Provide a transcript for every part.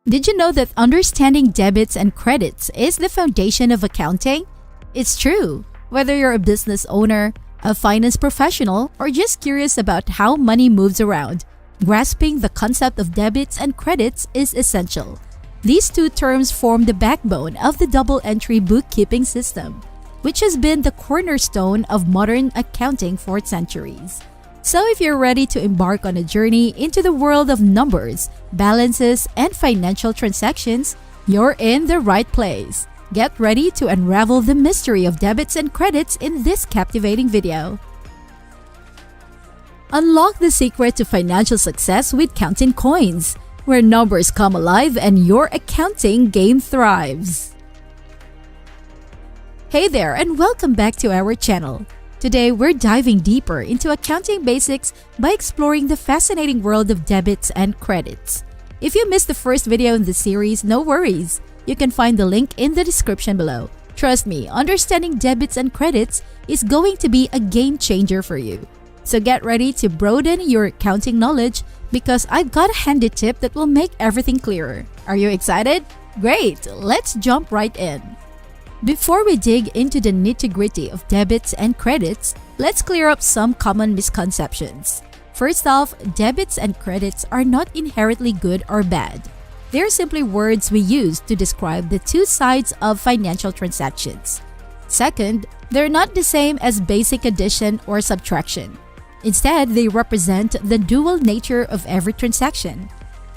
Did you know that understanding debits and credits is the foundation of accounting? It's true. Whether you're a business owner, a finance professional, or just curious about how money moves around, grasping the concept of debits and credits is essential. These two terms form the backbone of the double entry bookkeeping system, which has been the cornerstone of modern accounting for centuries. So if you're ready to embark on a journey into the world of numbers, balances, and financial transactions, you're in the right place. Get ready to unravel the mystery of debits and credits in this captivating video. Unlock the secret to financial success with Counting Coins, where numbers come alive and your accounting game thrives. Hey there, and welcome back to our channel. Today, we're diving deeper into accounting basics by exploring the fascinating world of debits and credits. If you missed the first video in this series, no worries. You can find the link in the description below. Trust me, understanding debits and credits is going to be a game changer for you. So get ready to broaden your accounting knowledge because I've got a handy tip that will make everything clearer. Are you excited? Great! Let's jump right in. Before we dig into the nitty-gritty of debits and credits, let's clear up some common misconceptions. First off, debits and credits are not inherently good or bad. They're simply words we use to describe the two sides of financial transactions. Second, they're not the same as basic addition or subtraction. Instead, they represent the dual nature of every transaction.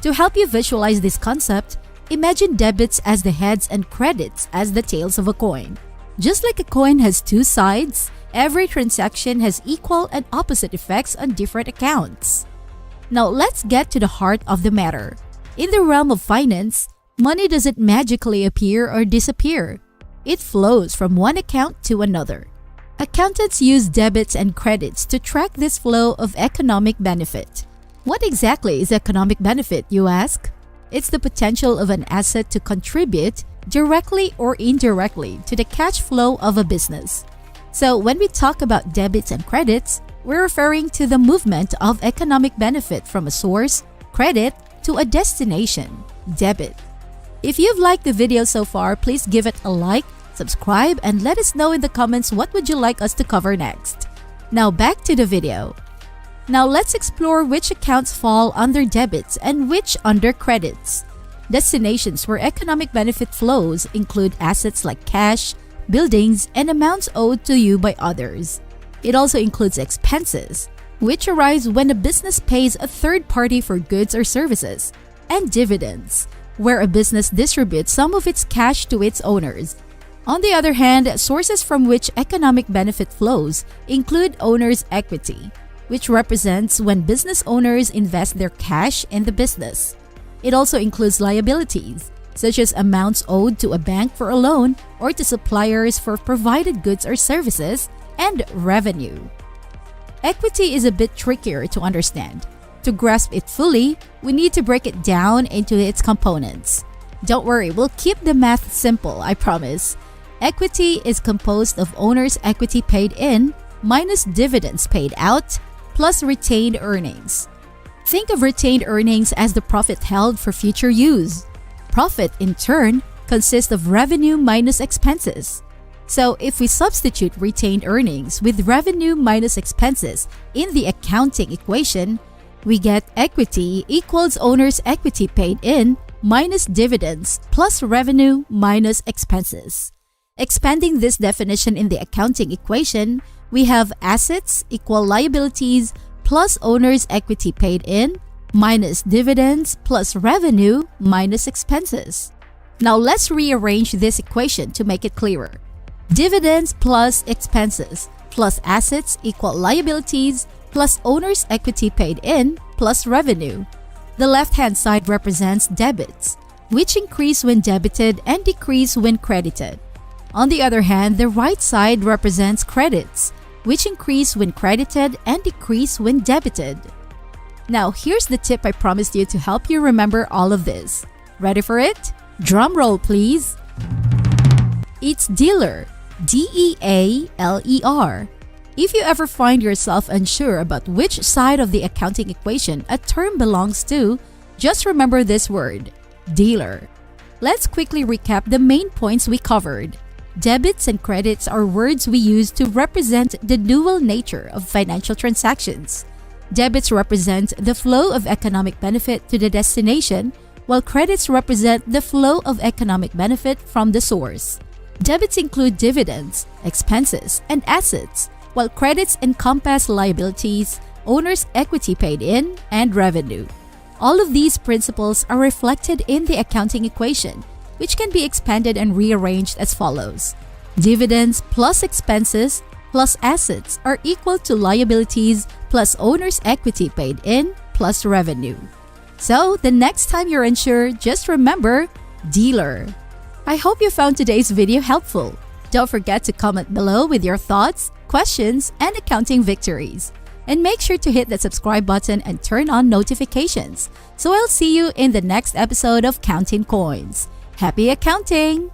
To help you visualize this concept, imagine debits as the heads and credits as the tails of a coin. Just like a coin has two sides, every transaction has equal and opposite effects on different accounts. Now let's get to the heart of the matter. In the realm of finance, money doesn't magically appear or disappear. It flows from one account to another. Accountants use debits and credits to track this flow of economic benefit. What exactly is economic benefit, you ask? It's the potential of an asset to contribute directly or indirectly to the cash flow of a business. So when we talk about debits and credits, we're referring to the movement of economic benefit from a source, credit, to a destination, debit. If you've liked the video so far, please give it a like, subscribe, and let us know in the comments what would you like us to cover next. Now back to the video. Now let's explore which accounts fall under debits and which under credits. Destinations where economic benefit flows include assets like cash, buildings, and amounts owed to you by others. It also includes expenses, which arise when a business pays a third party for goods or services, and dividends, where a business distributes some of its cash to its owners. On the other hand, sources from which economic benefit flows include owner's equity, which represents when business owners invest their cash in the business. It also includes liabilities, such as amounts owed to a bank for a loan or to suppliers for provided goods or services, and revenue. Equity is a bit trickier to understand. To grasp it fully, we need to break it down into its components. Don't worry, we'll keep the math simple, I promise. Equity is composed of owner's equity paid in minus dividends paid out plus retained earnings. Think of retained earnings as the profit held for future use. Profit, in turn, consists of revenue minus expenses. So if we substitute retained earnings with revenue minus expenses in the accounting equation, we get equity equals owner's equity paid in minus dividends plus revenue minus expenses. Expanding this definition in the accounting equation, we have assets equal liabilities plus owner's equity paid in minus dividends plus revenue minus expenses. Now let's rearrange this equation to make it clearer. Dividends plus expenses plus assets equal liabilities plus owner's equity paid in plus revenue. The left-hand side represents debits, which increase when debited and decrease when credited. On the other hand, the right side represents credits, which increase when credited and decrease when debited. Now, here's the tip I promised you to help you remember all of this. Ready for it? Drum roll, please. It's dealer, D-E-A-L-E-R. If you ever find yourself unsure about which side of the accounting equation a term belongs to, just remember this word. dealer. Let's quickly recap the main points we covered. Debits and credits are words we use to represent the dual nature of financial transactions. Debits represent the flow of economic benefit to the destination, while credits represent the flow of economic benefit from the source. Debits include dividends, expenses, and assets, while credits encompass liabilities, owner's equity paid in, and revenue. All of these principles are reflected in the accounting equation, which can be expanded and rearranged as follows. Dividends plus expenses plus assets are equal to liabilities plus owner's equity paid in plus revenue. So, the next time you're unsure, just remember, dealer. I hope you found today's video helpful. Don't forget to comment below with your thoughts, questions, and accounting victories. And make sure to hit the subscribe button and turn on notifications. So I'll see you in the next episode of Counting Coins. Happy accounting!